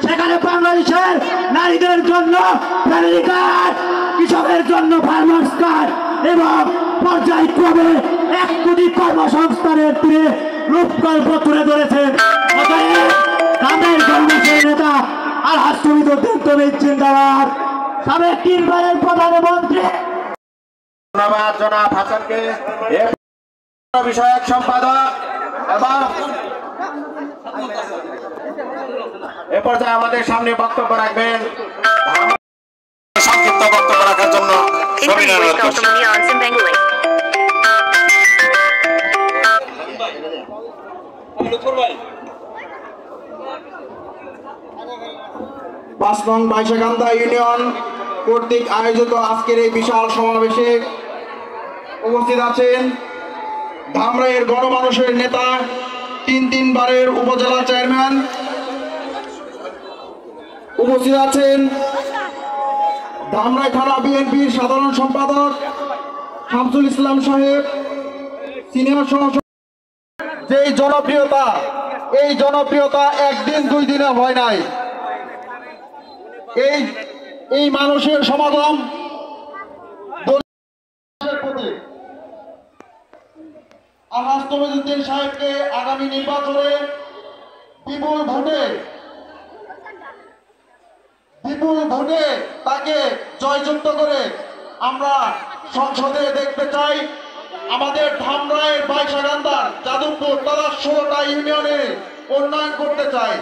সেখানে বাংলাদেশের নারীদের জন্য ফ্যামিলি কার্ড, কৃষকের জন্য ফার্মার্স কার্ড এবং পর্যায়ক্রমে 1 কোটি কর্মসংস্থানের তীরে রূপকল্প তুলে ধরেছেন তাদের কংগ্রেসের নেতা আলহাজ শহীদ উদ্দিন তমিজ জিন্দাবাদ। সাবেক 3 বারের প্রধানমন্ত্রী ধন্যবাদ জনাব হাসানকে, বিষয়ক সম্পাদক এবং এ পর্যায়ে আমাদের সামনে বক্তব্য রাখবেন, সংক্ষিপ্ত বক্তব্য রাখার জন্য পাঁচ নং বাইশাকান্দা ইউনিয়ন কর্তৃক আয়োজিত আজকের এই বিশাল সমাবেশে উপস্থিত আছেন ধামরাইয়ের গণমানুষের নেতা, 3 বারের উপজেলা চেয়ারম্যান, উপস্থিত আছেন ধামরাই থানা বিএনপির সাধারণ সম্পাদক শামসুল ইসলাম সাহেব, সিনিয়র সহসভাপতি। যেই জনপ্রিয়তা, এই জনপ্রিয়তা একদিন 2 দিনে হয় নাই। এই মানুষের সমাগম আলহাজ তমিজ উদ্দিন সাহেবকে আগামী নির্বাচনে বিপুল ভোটে তাকে জয়যুক্ত করে আমরা সংসদে দেখতে চাই। আমাদের ধামরাইয়ের বাইশাকান্দার যাদবপুর তথা 16টা ইউনিয়নে উন্নয়ন করতে চাই।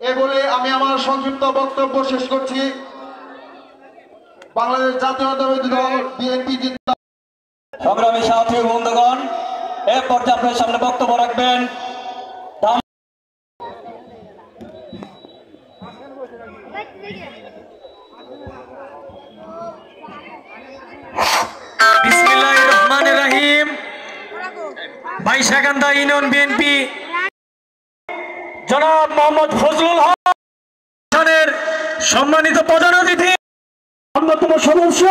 এ বলে আমি আমার সংক্ষিপ্ত বক্তব্য শেষ করছি। বাংলাদেশ জাতীয়তাবাদী দল বিএনপি জিন্দাবাদ। সংগ্রামী সাথী বন্ধুগণ, এ পর্যায়ে আপনার সামনে বক্তব্য রাখবেন বিসমিল্লাহির রহমানির রহিম। বাইশাকান্দা ইউনিয়ন বিএনপি জনাব মোহাম্মদ ফজলুল হকের সম্মানিত প্রধান অতিথি, অন্যতম সদস্য,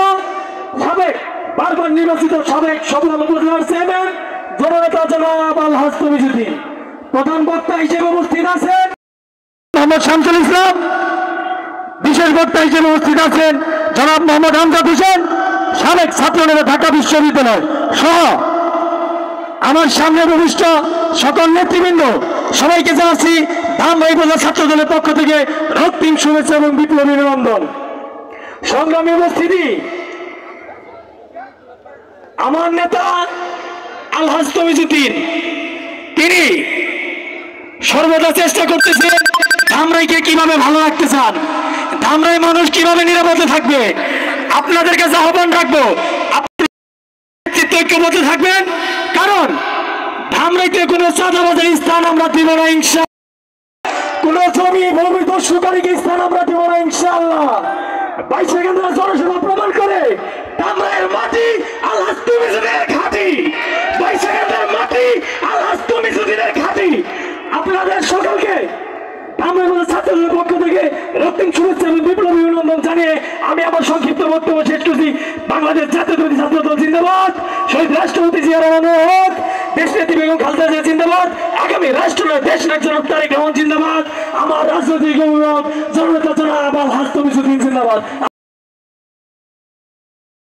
সাবেক বারবার নির্বাচিত সাবেক সফল উপজেলার চেয়ারম্যান জননেতা জনাব আলহাজ তমিজ উদ্দিন, প্রধান বক্তা হিসেবে উপস্থিত আছেন মোহাম্মদ শামসুল ইসলাম, বিশেষ বক্তা হিসেবে উপস্থিত আছেন জনাব মোহাম্মদ আমজাদ হোসেন, সাবেক ছাত্রনেতা ঢাকা বিশ্ববিদ্যালয় সহ আমার সামনে উপবিষ্ট সকল নেতৃবৃন্দ, সবাইকে জানাচ্ছি ধামরাই উপজেলা ছাত্র দলের পক্ষ থেকে রক্তিম শুভেচ্ছা এবং বিপ্লবী অভিনন্দন। সংগ্রামী উপস্থিতি, আমার নেতা আলহাজ তমিজ উদ্দিন তিনি সর্বদা চেষ্টা করতেছেন ধামরাইকে কিভাবে ভালো রাখতে চান, ধামরাই মানুষ কিভাবে নিরাপদে থাকবে। আপনাদের কাছে আহ্বান রাখবো, ঐক্যবদ্ধ থাকবেন, কারণ ধামরাইতে কোনো চাঁদাবাজের স্থান আমরা দিব না ইনশাআল্লাহ, কোন জমি ভূমি দস্যুকারীকে স্থান আমরা দিব না ইনশাআল্লাহ। বাইশাকান্দা জনসভা প্রমাণ করে ধামরাইয়ের মাটি আলহাজ তমিজ উদ্দিনের ঘাঁটি, বাইশাকান্দার মাটি আলহাজ তমিজ উদ্দিনের ঘাঁটি। আপনাদের সকলকে ধামরাই ছাত্রদের পক্ষ থেকে রক্তিম শুভেচ্ছা এবং বিপ্লবী অভিনন্দন জানিয়ে আমি আমার সংক্ষিপ্ত বক্তব্য শেষ করছি। বাংলাদেশ জাতীয়তাবাদী ছাত্র দল জিন্দাবাদ, শহীদ রাষ্ট্রপতি জিয়া রহমান হক, দেশনেত্রী বেগম খালেদা জিয়া জিন্দাবাদ, আগামী রাষ্ট্রনায়ক দেশনায়ক জনাব তারেক রহমান জিন্দাবাদ, আমার রাজনৈতিক অভিমত জননেতা জনাব আলহাজ তমিজ উদ্দিন জিন্দাবাদ।